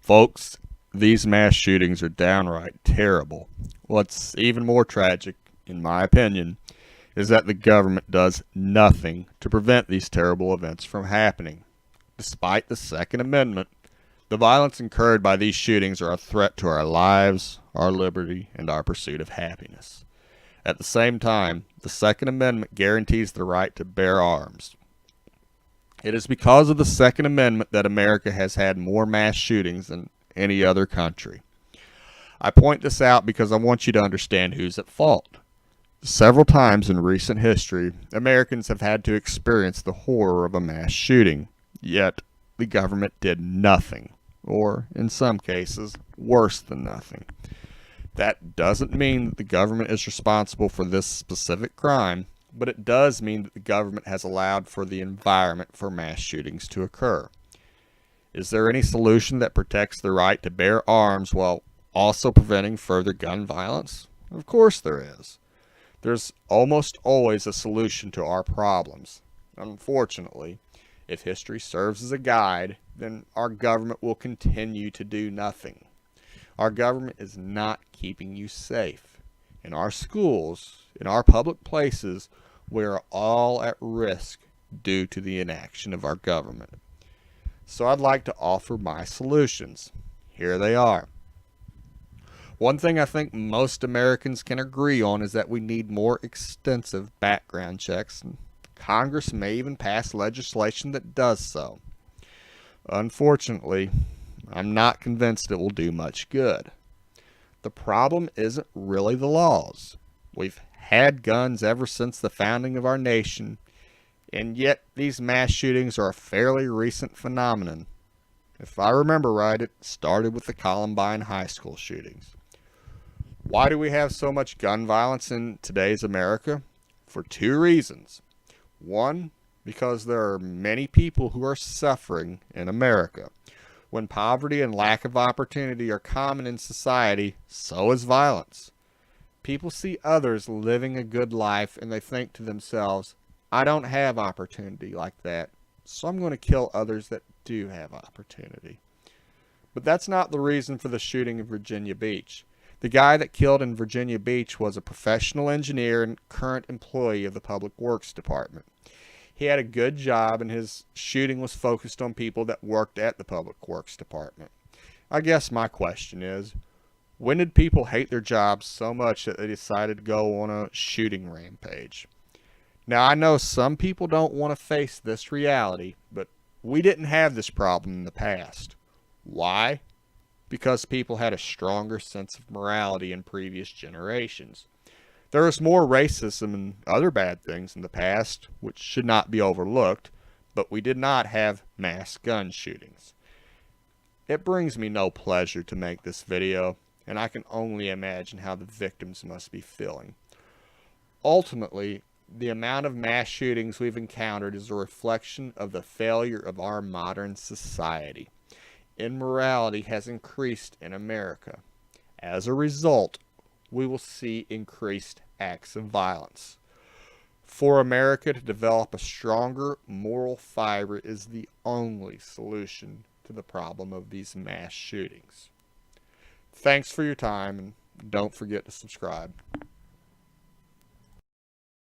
Folks, these mass shootings are downright terrible. What's even more tragic, in my opinion, is that the government does nothing to prevent these terrible events from happening. Despite the Second Amendment, the violence incurred by these shootings are a threat to our lives, our liberty, and our pursuit of happiness. At the same time, the Second Amendment guarantees the right to bear arms. It is because of the Second Amendment that America has had more mass shootings than any other country. I point this out because I want you to understand who's at fault. Several times in recent history, Americans have had to experience the horror of a mass shooting, yet the government did nothing, or in some cases, worse than nothing. That doesn't mean that the government is responsible for this specific crime, but it does mean that the government has allowed for the environment for mass shootings to occur. Is there any solution that protects the right to bear arms while also preventing further gun violence? Of course there is. There's almost always a solution to our problems. Unfortunately, if history serves as a guide, then our government will continue to do nothing. Our government is not keeping you safe. In our schools, in our public places, we are all at risk due to the inaction of our government. So I'd like to offer my solutions. Here they are. One thing I think most Americans can agree on is that we need more extensive background checks. Congress may even pass legislation that does so. Unfortunately, I'm not convinced it will do much good. The problem isn't really the laws. We've had guns ever since the founding of our nation, and yet these mass shootings are a fairly recent phenomenon. If I remember right, it started with the Columbine High School shootings. Why do we have so much gun violence in today's America? For two reasons. One, because there are many people who are suffering in America. When poverty and lack of opportunity are common in society, so is violence. People see others living a good life and they think to themselves, I don't have opportunity like that, so I'm going to kill others that do have opportunity. But that's not the reason for the shooting in Virginia Beach. The guy that killed in Virginia Beach was a professional engineer and current employee of the Public Works Department. He had a good job and his shooting was focused on people that worked at the Public Works Department. I guess my question is, when did people hate their jobs so much that they decided to go on a shooting rampage? Now I know some people don't want to face this reality, but we didn't have this problem in the past. Why? Because people had a stronger sense of morality in previous generations. There was more racism and other bad things in the past, which should not be overlooked, but we did not have mass gun shootings. It brings me no pleasure to make this video, and I can only imagine how the victims must be feeling. Ultimately, the amount of mass shootings we've encountered is a reflection of the failure of our modern society. Immorality has increased in America. As a result, we will see increased acts of violence. For America to develop a stronger moral fiber is the only solution to the problem of these mass shootings. Thanks for your time, and don't forget to subscribe.